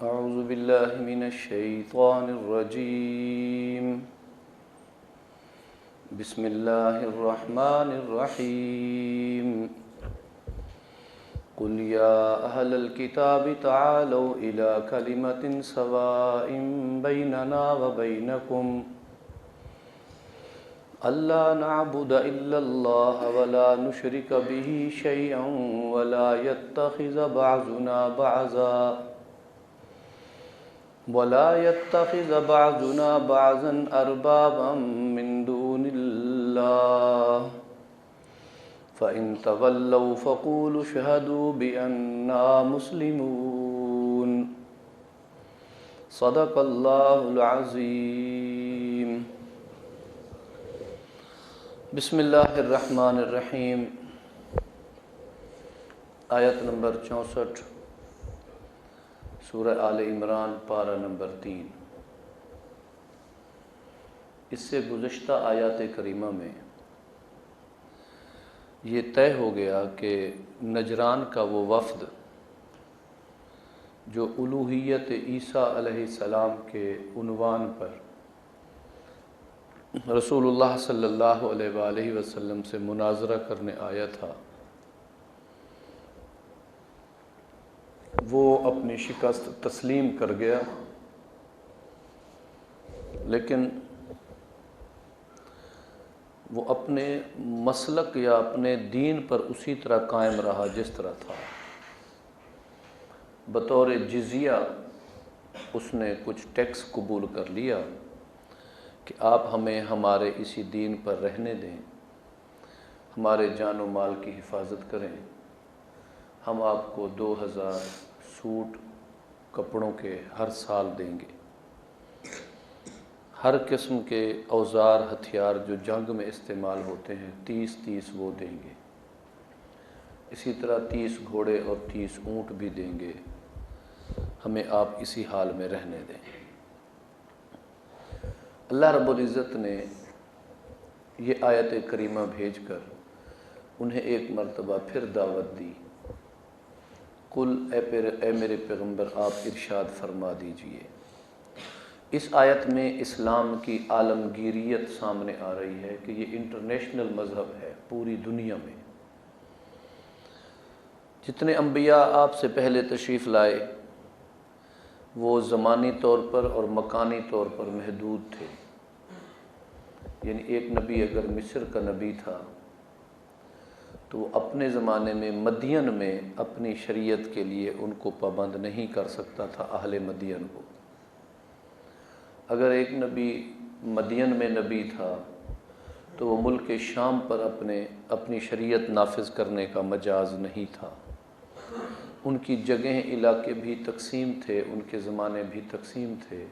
أعوذ بالله من الشيطان الرجيم. بسم الله الرحمن الرحيم. قل يا أهل الكتاب تعالوا إلى كلمة سواء بيننا وبينكم ألا نعبد إلا الله ولا نشرك به شيئا ولا يتخذ بعضنا بعضا أربابا من دون الله فإن تولوا فقولوا اشهدوا بأننا مسلمون. صدق الله العظيم. بسم اللہ الرحمن الرحیم. آیت نمبر 64 سورہ آل عمران پارہ نمبر 3. اس سے گزشتہ آیات کریمہ میں یہ طے ہو گیا کہ نجران کا وہ وفد جو الوہیت عیسیٰ علیہ السلام کے عنوان پر رسول اللہ صلی اللہ علیہ وآلہ وسلم سے مناظرہ کرنے آیا تھا، وہ اپنی شکست تسلیم کر گیا، لیکن وہ اپنے مسلک یا اپنے دین پر اسی طرح قائم رہا جس طرح تھا. بطور جزیہ اس نے کچھ ٹیکس قبول کر لیا کہ آپ ہمیں ہمارے اسی دین پر رہنے دیں، ہمارے جان و مال کی حفاظت کریں، ہم آپ کو 2000 سوٹ کپڑوں کے ہر سال دیں گے، ہر قسم کے اوزار ہتھیار جو جنگ میں استعمال ہوتے ہیں 30 وہ دیں گے، اسی طرح 30 گھوڑے اور 30 اونٹ بھی دیں گے، ہمیں آپ اسی حال میں رہنے دیں. اللہ رب العزت نے یہ آیت کریمہ بھیج کر انہیں ایک مرتبہ پھر دعوت دی. قل اے میرے پیغمبر آپ ارشاد فرما دیجئے. اس آیت میں اسلام کی عالمگیریت سامنے آ رہی ہے کہ یہ انٹرنیشنل مذہب ہے پوری دنیا میں. جتنے انبیاء آپ سے پہلے تشریف لائے وہ زمانی طور پر اور مکانی طور پر محدود تھے. یعنی ایک نبی اگر مصر کا نبی تھا تو وہ اپنے زمانے میں مدین میں اپنی شریعت کے لیے ان کو پابند نہیں کر سکتا تھا، اہل مدین کو. اگر ایک نبی مدین میں نبی تھا تو وہ ملک شام پر اپنی شریعت نافذ کرنے کا مجاز نہیں تھا. ان کی جگہیں علاقے بھی تقسیم تھے، ان کے زمانے بھی تقسیم تھے.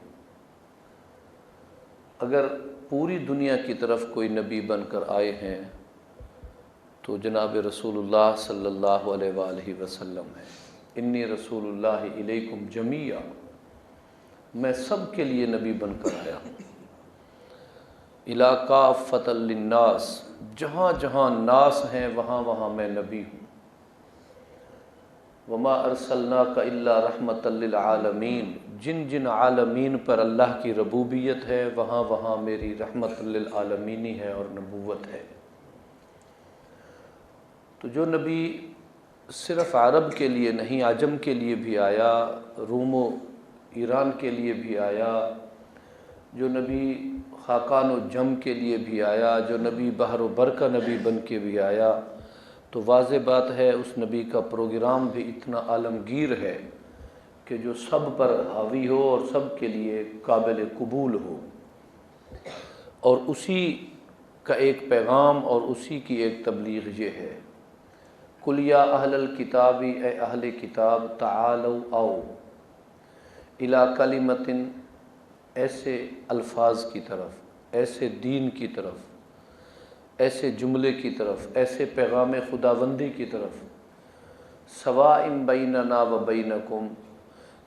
اگر پوری دنیا کی طرف کوئی نبی بن کر آئے ہیں تو جناب رسول اللہ صلی اللہ علیہ وآلہ وسلم ہے. انی رسول اللہ الیکم جمیعا، میں سب کے لیے نبی بن کر آیا ہوں. الی کافۃ للناس، جہاں جہاں ناس ہیں وہاں وہاں میں نبی ہوں. وما ارسلناک الا رحمۃ للعالمین، جن جن عالمین پر اللہ کی ربوبیت ہے وہاں وہاں میری رحمت للعالمینی ہے اور نبوت ہے. تو جو نبی صرف عرب کے لیے نہیں، عجم کے لیے بھی آیا، روم و ایران کے لیے بھی آیا، جو نبی خاقان و جم کے لیے بھی آیا، جو نبی بحر و بر کا نبی بن کے بھی آیا، تو واضح بات ہے اس نبی کا پروگرام بھی اتنا عالمگیر ہے کہ جو سب پر حاوی ہو اور سب کے لیے قابل قبول ہو، اور اسی کا ایک پیغام اور اسی کی ایک تبلیغ یہ ہے. قل یا اہل الکتاب، اے اہل کتاب، تعالوا آؤ، الی کلمۃ، ایسے الفاظ کی طرف، ایسے دین کی طرف، ایسے جملے کی طرف، ایسے پیغام خداوندی کی طرف، سواء بیننا و بینکم،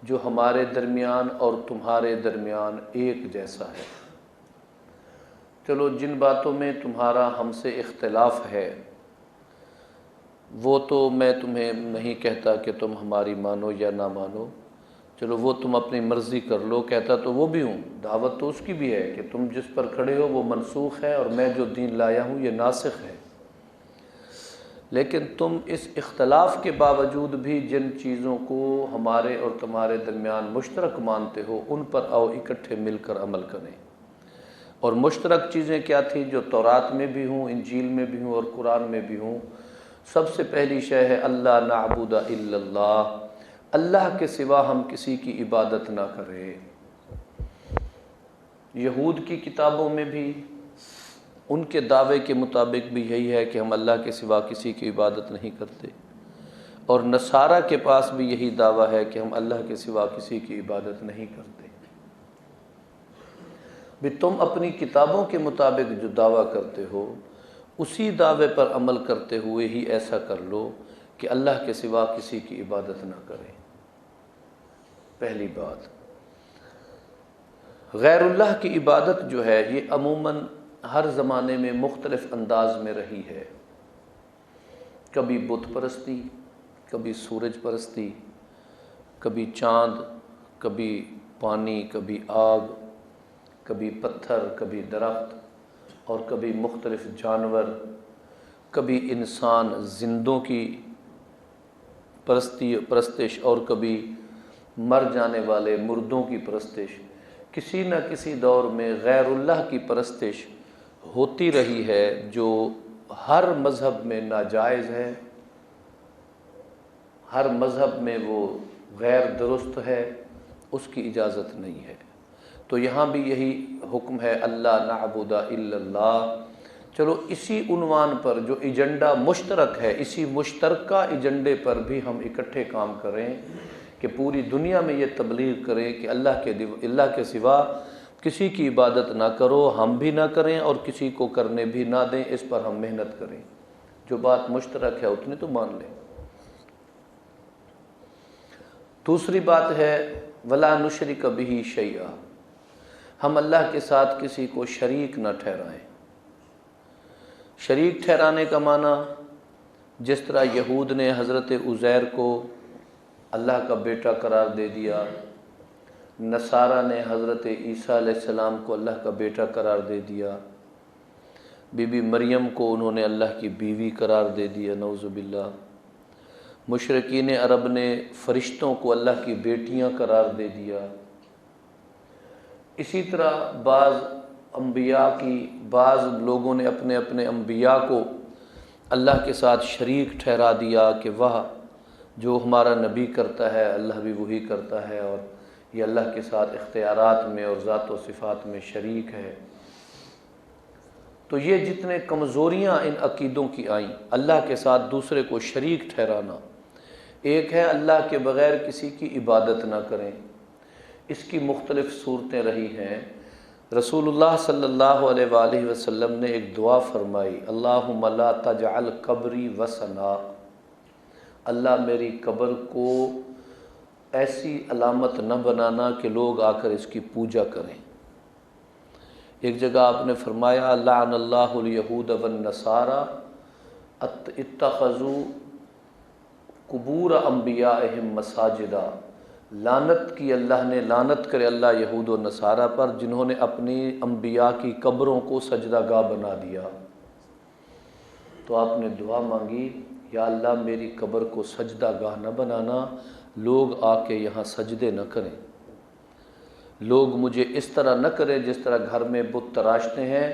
جو ہمارے درمیان اور تمہارے درمیان ایک جیسا ہے. چلو جن باتوں میں تمہارا ہم سے اختلاف ہے وہ تو میں تمہیں نہیں کہتا کہ تم ہماری مانو یا نہ مانو، چلو وہ تم اپنی مرضی کر لو، کہتا تو وہ بھی ہوں، دعوت تو اس کی بھی ہے کہ تم جس پر کھڑے ہو وہ منسوخ ہے اور میں جو دین لایا ہوں یہ ناسخ ہے، لیکن تم اس اختلاف کے باوجود بھی جن چیزوں کو ہمارے اور تمہارے درمیان مشترک مانتے ہو ان پر آؤ اکٹھے مل کر عمل کریں۔ اور مشترک چیزیں کیا تھیں جو تورات میں بھی ہوں، انجیل میں بھی ہوں اور قرآن میں بھی ہوں؟ سب سے پہلی شے ہے اللہ نعبد الا اللہ، اللہ کے سوا ہم کسی کی عبادت نہ کریں۔ یہود کی کتابوں میں بھی ان کے دعوے کے مطابق بھی یہی ہے کہ ہم اللہ کے سوا کسی کی عبادت نہیں کرتے، اور نصارہ کے پاس بھی یہی دعویٰ ہے کہ ہم اللہ کے سوا کسی کی عبادت نہیں کرتے۔ بھی تم اپنی کتابوں کے مطابق جو دعویٰ کرتے ہو اسی دعوے پر عمل کرتے ہوئے ہی ایسا کر لو کہ اللہ کے سوا کسی کی عبادت نہ کریں۔ پہلی بات، غیر اللہ کی عبادت جو ہے یہ عموماً ہر زمانے میں مختلف انداز میں رہی ہے، کبھی بت پرستی، کبھی سورج پرستی، کبھی چاند، کبھی پانی، کبھی آگ، کبھی پتھر، کبھی درخت، اور کبھی مختلف جانور، کبھی انسان زندوں کی پرستش، اور کبھی مر جانے والے مردوں کی پرستش۔ کسی نہ کسی دور میں غیر اللہ کی پرستش ہوتی رہی ہے جو ہر مذہب میں ناجائز ہے، ہر مذہب میں وہ غیر درست ہے، اس کی اجازت نہیں ہے۔ تو یہاں بھی یہی حکم ہے اللہ نعبد الا اللہ۔ چلو اسی عنوان پر جو ایجنڈا مشترک ہے، اسی مشترکہ ایجنڈے پر بھی ہم اکٹھے کام کریں کہ پوری دنیا میں یہ تبلیغ کریں کہ اللہ کے سوا کسی کی عبادت نہ کرو، ہم بھی نہ کریں اور کسی کو کرنے بھی نہ دیں، اس پر ہم محنت کریں۔ جو بات مشترک ہے اتنی تو مان لیں۔ دوسری بات ہے ولا نشرک بہ شیئا، ہم اللہ کے ساتھ کسی کو شریک نہ ٹھہرائیں۔ شریک ٹھہرانے کا معنی جس طرح یہود نے حضرت عزیر کو اللہ کا بیٹا قرار دے دیا، نصارہ نے حضرت عیسیٰ علیہ السلام کو اللہ کا بیٹا قرار دے دیا، بی بی مریم کو انہوں نے اللہ کی بیوی قرار دے دیا، نعوذ باللہ۔ مشرکین عرب نے فرشتوں کو اللہ کی بیٹیاں قرار دے دیا۔ اسی طرح بعض لوگوں نے اپنے اپنے انبیاء کو اللہ کے ساتھ شریک ٹھہرا دیا کہ وہ جو ہمارا نبی کرتا ہے اللہ بھی وہی کرتا ہے، اور یہ اللہ کے ساتھ اختیارات میں اور ذات و صفات میں شریک ہے۔ تو یہ جتنے کمزوریاں ان عقیدوں کی آئیں، اللہ کے ساتھ دوسرے کو شریک ٹھہرانا، ایک ہے اللہ کے بغیر کسی کی عبادت نہ کریں، اس کی مختلف صورتیں رہی ہیں۔ رسول اللہ صلی اللہ علیہ وآلہ وسلم نے ایک دعا فرمائی، اللہم لا تجعل قبری وثنا، اللہ میری قبر کو ایسی علامت نہ بنانا کہ لوگ آ کر اس کی پوجا کریں۔ ایک جگہ آپ نے فرمایا لعن اللہ الیہود والنصارى اتخذوا قبور انبیائہم مساجدا، لعنت کی اللہ نے، لعنت کرے اللہ یہود و نصارہ پر جنہوں نے اپنی انبیاء کی قبروں کو سجدہ گاہ بنا دیا۔ تو آپ نے دعا مانگی، یا اللہ میری قبر کو سجدہ گاہ نہ بنانا، لوگ آ کے یہاں سجدے نہ کریں، لوگ مجھے اس طرح نہ کریں جس طرح گھر میں بت تراشتے ہیں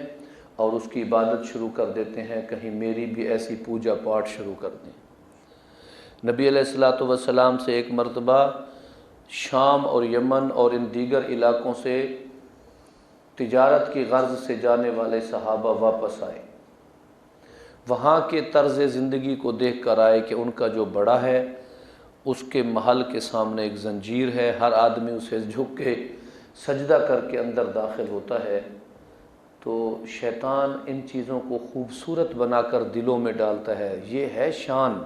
اور اس کی عبادت شروع کر دیتے ہیں، کہیں میری بھی ایسی پوجا پاٹ شروع کر دیں۔ نبی علیہ الصلوۃ والسلام سے ایک مرتبہ شام اور یمن اور ان دیگر علاقوں سے تجارت کی غرض سے جانے والے صحابہ واپس آئے، وہاں کے طرز زندگی کو دیکھ کر آئے کہ ان کا جو بڑا ہے اس کے محل کے سامنے ایک زنجیر ہے، ہر آدمی اسے جھک کے سجدہ کر کے اندر داخل ہوتا ہے۔ تو شیطان ان چیزوں کو خوبصورت بنا کر دلوں میں ڈالتا ہے، یہ ہے شان،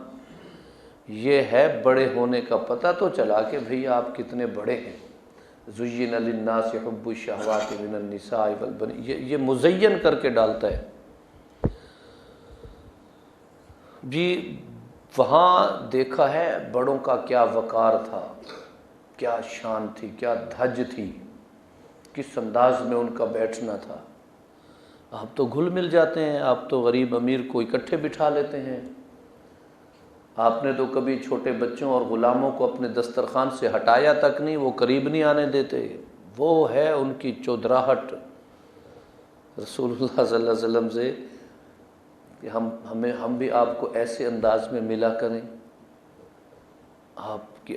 یہ ہے بڑے ہونے کا پتہ تو چلا کہ بھئی آپ کتنے بڑے ہیں۔ زُيِّنَ لِلنَّاسِ حُبُّ الشَّهَوَاتِ مِنَ النِّسَاءِ وَالْبَنِينَ، یہ مزین کر کے ڈالتا ہے۔ جی وہاں دیکھا ہے بڑوں کا کیا وقار تھا، کیا شان تھی، کیا دھج تھی، کس انداز میں ان کا بیٹھنا تھا۔ آپ تو گھل مل جاتے ہیں، آپ تو غریب امیر کو اکٹھے بٹھا لیتے ہیں۔ آپ نے تو کبھی چھوٹے بچوں اور غلاموں کو اپنے دسترخوان سے ہٹایا تک نہیں، وہ قریب نہیں آنے دیتے۔ وہ ہے ان کی چودراہٹ رسول اللہ صلی اللہ علیہ وسلم سے کہ ہم بھی آپ کو ایسے انداز میں ملا کریں۔ آپ کی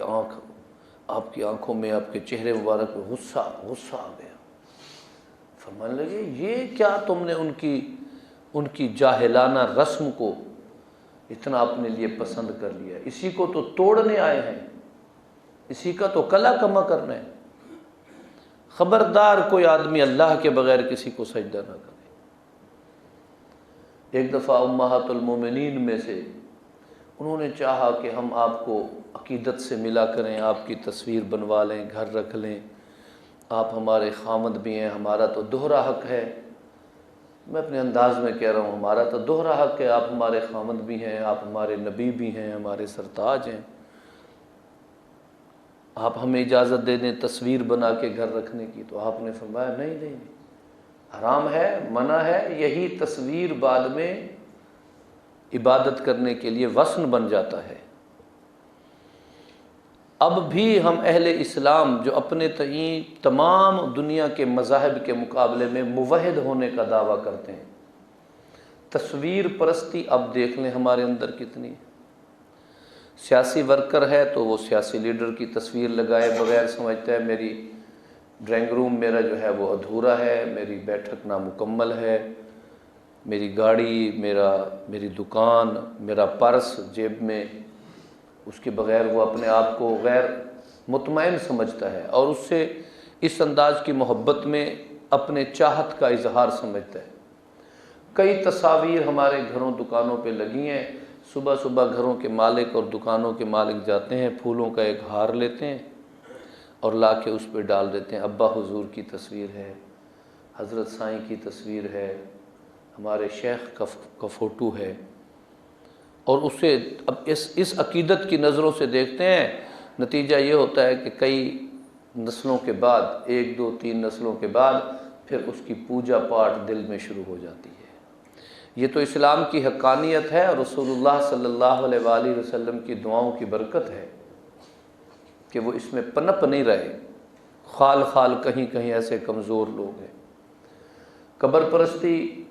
آنکھوں میں، آپ کے چہرے مبارک میں غصہ آ گیا۔ فرمانے لگے یہ کیا تم نے ان کی جاہلانہ رسم کو اتنا اپنے لیے پسند کر لیا؟ اسی کو تو توڑنے آئے ہیں، اسی کا تو کلا کما کرنا ہے۔ خبردار کوئی آدمی اللہ کے بغیر کسی کو سجدہ نہ کرے۔ ایک دفعہ امہات المومنین میں سے انہوں نے چاہا کہ ہم آپ کو عقیدت سے ملا کریں، آپ کی تصویر بنوا لیں، گھر رکھ لیں، آپ ہمارے خامد بھی ہیں، ہمارا تو دوہرا حق ہے۔ میں اپنے انداز میں کہہ رہا ہوں، ہمارا تو دوہرا حق ہے، آپ ہمارے خامد بھی ہیں، آپ ہمارے نبی بھی ہیں، ہمارے سرتاج ہیں، آپ ہمیں اجازت دے دیں تصویر بنا کے گھر رکھنے کی۔ تو آپ نے فرمایا نہیں، حرام ہے، منع ہے، یہی تصویر بعد میں عبادت کرنے کے لیے وثن بن جاتا ہے۔ اب بھی ہم اہل اسلام جو اپنے تئیں تمام دنیا کے مذاہب کے مقابلے میں موحد ہونے کا دعویٰ کرتے ہیں، تصویر پرستی اب دیکھ لیں ہمارے اندر کتنی ہے۔ سیاسی ورکر ہے تو وہ سیاسی لیڈر کی تصویر لگائے بغیر سمجھتا ہے میری ڈرائنگ روم میرا جو ہے وہ ادھورا ہے، میری بیٹھک نامکمل ہے، میری گاڑی، میری دکان، میرا پرس جیب میں، اس کے بغیر وہ اپنے آپ کو غیر مطمئن سمجھتا ہے، اور اس سے اس انداز کی محبت میں اپنے چاہت کا اظہار سمجھتا ہے۔ کئی تصاویر ہمارے گھروں دکانوں پہ لگی ہیں، صبح صبح گھروں کے مالک اور دکانوں کے مالک جاتے ہیں، پھولوں کا ایک ہار لیتے ہیں اور لا کے اس پہ ڈال دیتے ہیں۔ ابا حضور کی تصویر ہے، حضرت سائیں کی تصویر ہے، ہمارے شیخ کا فوٹو ہے، اور اسے اب اس عقیدت کی نظروں سے دیکھتے ہیں۔ نتیجہ یہ ہوتا ہے کہ کئی نسلوں کے بعد، 1 2 3 نسلوں کے بعد پھر اس کی پوجا پاٹ دل میں شروع ہو جاتی ہے۔ یہ تو اسلام کی حقانیت ہے اور رسول اللہ صلی اللہ علیہ وآلہ وسلم کی دعاؤں کی برکت ہے کہ وہ اس میں پنپ نہیں رہے۔ خال کہیں ایسے کمزور لوگ ہیں۔ قبر پرستی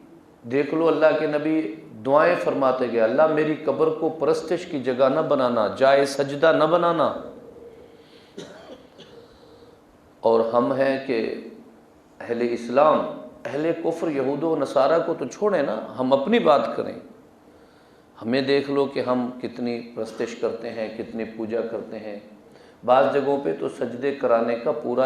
دیکھ لو، اللہ کے نبی دعائیں فرماتے گئے، اللہ میری قبر کو پرستش کی جگہ نہ بنانا، جائے سجدہ نہ بنانا۔ اور ہم ہیں کہ اہل اسلام، اہل کفر یہود و نصارہ کو تو چھوڑیں نا، ہم اپنی بات کریں۔ ہمیں دیکھ لو کہ ہم کتنی پرستش کرتے ہیں، کتنی پوجا کرتے ہیں۔ بعض جگہوں پہ تو سجدے کرانے کا پورا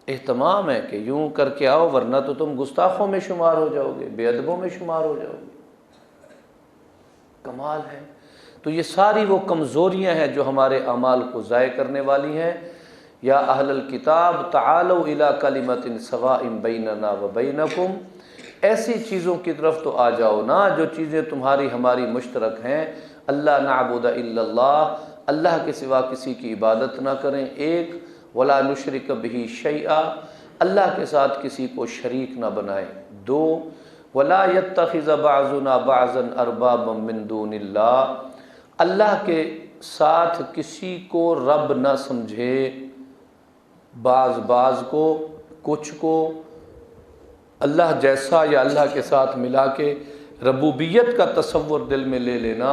اہتمام ہے کہ یوں کر کے آؤ ورنہ تو تم گستاخوں میں شمار ہو جاؤ گے، بے ادبوں میں شمار ہو جاؤ گے۔ کمال ہے۔ تو یہ ساری وہ کمزوریاں ہیں جو ہمارے اعمال کو ضائع کرنے والی ہیں۔ یا اہل الکتاب تعالوا الی کلمۃ سواء بیننا وبینکم، ایسی چیزوں کی طرف تو آ جاؤ نا جو چیزیں تمہاری ہماری مشترک ہیں۔ اللہ نعبد الا اللہ، اللہ کے سوا کسی کی عبادت نہ کریں، ایک، ولا نشرک بہ شیئا، اللہ کے ساتھ کسی کو شریک نہ بنائیں، 2، ولا یتخذ بعضنا بعضا اربابا من دون اللہ، اللہ کے ساتھ کسی کو رب نہ سمجھے، بعض کو، کچھ کو اللہ جیسا یا اللہ کے ساتھ ملا کے ربوبیت کا تصور دل میں لے لینا،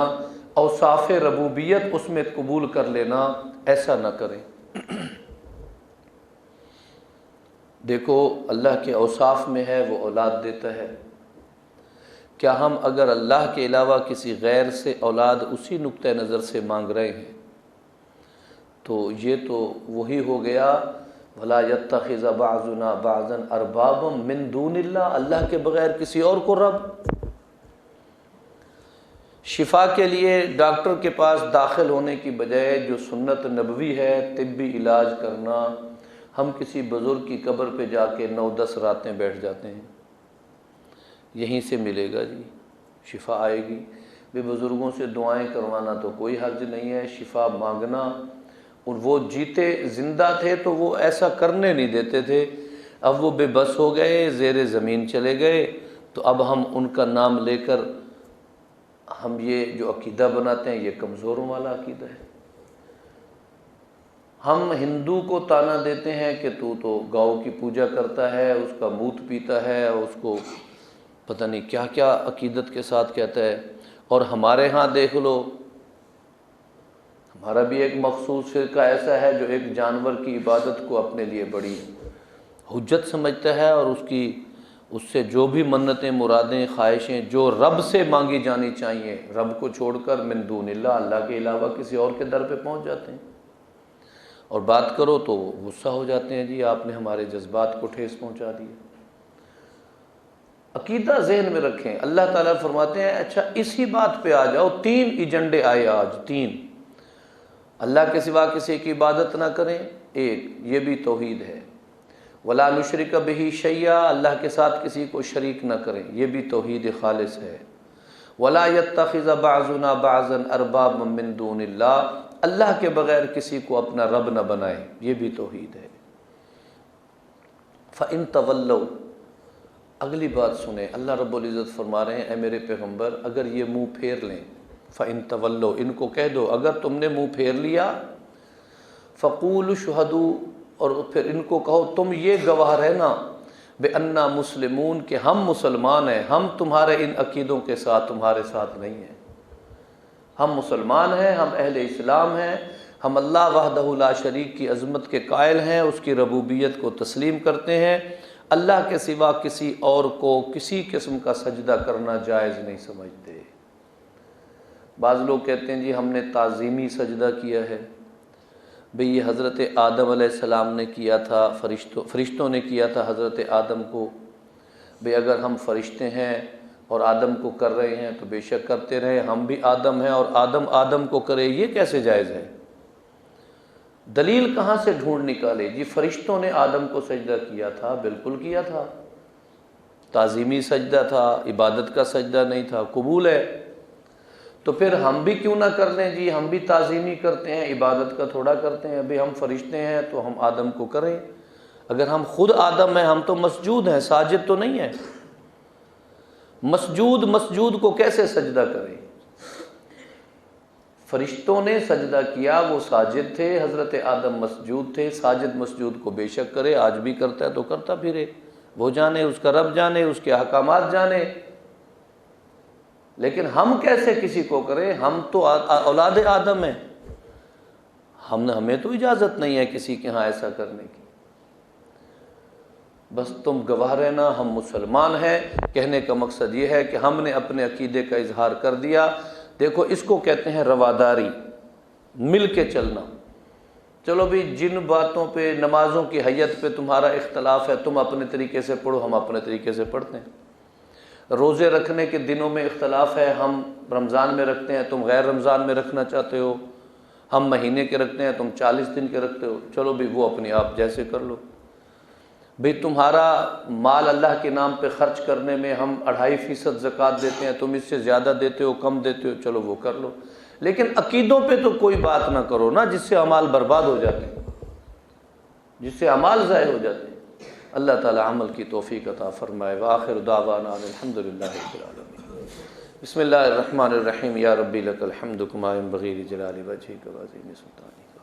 اوصاف ربوبیت اس میں قبول کر لینا، ایسا نہ کریں۔ دیکھو اللہ کے اوصاف میں ہے وہ اولاد دیتا ہے، کیا ہم اگر اللہ کے علاوہ کسی غیر سے اولاد اسی نقطہ نظر سے مانگ رہے ہیں تو یہ تو وہی ہو گیا، وَلَا يَتَّخِذَ بَعْضُنَا بَعْضًا أَرْبَابًا مِّن دُونِ اللَّهِ، اللہ کے بغیر کسی اور کو رب۔ شفا کے لیے ڈاکٹر کے پاس داخل ہونے کی بجائے جو سنت نبوی ہے طبی علاج کرنا، ہم کسی بزرگ کی قبر پہ جا کے 9-10 راتیں بیٹھ جاتے ہیں، یہیں سے ملے گا جی شفا آئے گی۔ بے بزرگوں سے دعائیں کروانا تو کوئی حرج نہیں ہے، شفا مانگنا اور وہ جیتے زندہ تھے تو وہ ایسا کرنے نہیں دیتے تھے، اب وہ بے بس ہو گئے، زیر زمین چلے گئے، تو اب ہم ان کا نام لے کر ہم یہ جو عقیدہ بناتے ہیں یہ کمزوروں والا عقیدہ ہے۔ ہم ہندو کو طعنہ دیتے ہیں کہ تو گاؤں کی پوجا کرتا ہے، اس کا موت پیتا ہے، اس کو پتہ نہیں کیا کیا عقیدت کے ساتھ کہتا ہے، اور ہمارے ہاں دیکھ لو، ہمارا بھی ایک مخصوص فرقہ ایسا ہے جو ایک جانور کی عبادت کو اپنے لیے بڑی حجت سمجھتا ہے، اور اس سے جو بھی منتیں، مرادیں، خواہشیں جو رب سے مانگی جانی چاہیے، رب کو چھوڑ کر من دون اللہ، اللہ کے علاوہ کسی اور کے در پہ پہنچ جاتے ہیں، اور بات کرو تو غصہ ہو جاتے ہیں، جی آپ نے ہمارے جذبات کو ٹھیس پہنچا دی۔ عقیدہ ذہن میں رکھیں۔ اللہ تعالیٰ فرماتے ہیں اچھا اسی بات پہ آ جاؤ، 3 ایجنڈے آئے آج، 3، اللہ کے سوا کسی کی عبادت نہ کریں، ایک یہ بھی توحید ہے، ولا نشرک بہ شیئا، اللہ کے ساتھ کسی کو شریک نہ کریں، یہ بھی توحید خالص ہے، ولا یتخذ بعضنا بعضا اربابا من دون اللہ، اللہ کے بغیر کسی کو اپنا رب نہ بنائیں، یہ بھی توحید ہے۔ فَإِن تَوَلَّوْا، اگلی بات سنیں، اللہ رب العزت فرما رہے ہیں اے میرے پیغمبر اگر یہ منہ پھیر لیں، فَإِن تَوَلَّوْا، ان کو کہہ دو اگر تم نے منہ پھیر لیا، فَقُولُوا اشْهَدُوا، اور پھر ان کو کہو تم یہ گواہ رہنا، بِأَنَّا مُسْلِمُونَ، کہ ہم مسلمان ہیں، ہم تمہارے ان عقیدوں کے ساتھ تمہارے ساتھ نہیں ہیں، ہم مسلمان ہیں، ہم اہل اسلام ہیں، ہم اللہ وحدہ لا شریک کی عظمت کے قائل ہیں، اس کی ربوبیت کو تسلیم کرتے ہیں، اللہ کے سوا کسی اور کو کسی قسم کا سجدہ کرنا جائز نہیں سمجھتے۔ بعض لوگ کہتے ہیں جی ہم نے تعظیمی سجدہ کیا ہے، بھئی یہ حضرت آدم علیہ السلام نے کیا تھا، فرشتوں نے کیا تھا حضرت آدم کو، بھئی اگر ہم فرشتے ہیں اور آدم کو کر رہے ہیں تو بے شک کرتے رہے، ہم بھی آدم ہیں اور آدم کو کرے، یہ کیسے جائز ہے؟ دلیل کہاں سے ڈھونڈ نکالے؟ جی فرشتوں نے آدم کو سجدہ کیا تھا، بالکل کیا تھا، تعظیمی سجدہ تھا، عبادت کا سجدہ نہیں تھا، قبول ہے، تو پھر ہم بھی کیوں نہ کر لیں؟ جی ہم بھی تعظیمی کرتے ہیں، عبادت کا تھوڑا کرتے ہیں، ابھی ہم فرشتے ہیں تو ہم آدم کو کریں، اگر ہم خود آدم ہیں، ہم تو مسجود ہیں، ساجد تو نہیں ہیں، مسجود کو کیسے سجدہ کریں؟ فرشتوں نے سجدہ کیا، وہ ساجد تھے، حضرت آدم مسجود تھے، ساجد مسجود کو بے شک کرے، آج بھی کرتا ہے تو کرتا پھرے، وہ جانے، اس کا رب جانے، اس کے احکامات جانے، لیکن ہم کیسے کسی کو کریں؟ ہم تو اولاد آدم ہیں، ہمیں تو اجازت نہیں ہے کسی کے ہاں ایسا کرنے کی۔ بس تم گواہ رہنا ہم مسلمان ہیں، کہنے کا مقصد یہ ہے کہ ہم نے اپنے عقیدے کا اظہار کر دیا۔ دیکھو اس کو کہتے ہیں رواداری، مل کے چلنا۔ چلو بھی جن باتوں پہ، نمازوں کی حیت پہ تمہارا اختلاف ہے، تم اپنے طریقے سے پڑھو، ہم اپنے طریقے سے پڑھتے ہیں۔ روزے رکھنے کے دنوں میں اختلاف ہے، ہم رمضان میں رکھتے ہیں، تم غیر رمضان میں رکھنا چاہتے ہو، ہم مہینے کے رکھتے ہیں، تم 40 دن کے رکھتے ہو، چلو بھی وہ اپنے آپ جیسے کر لو۔ بھئی تمہارا مال اللہ کے نام پہ خرچ کرنے میں ہم 2.5% زکوٰۃ دیتے ہیں، تم اس سے زیادہ دیتے ہو، کم دیتے ہو، چلو وہ کر لو، لیکن عقیدوں پہ تو کوئی بات نہ کرو نا، جس سے اعمال برباد ہو جاتے ہیں، جس سے اعمال ضائع ہو جاتے ہیں۔ اللہ تعالی عمل کی توفیق عطا فرمائے۔ وآخر دعوانا الحمدللہ رب العالمین۔ بسم اللہ الرحمن الرحیم۔ یا ربی لک الحمد کما ینبغی لجلال وجہک وعظیم سلطانک۔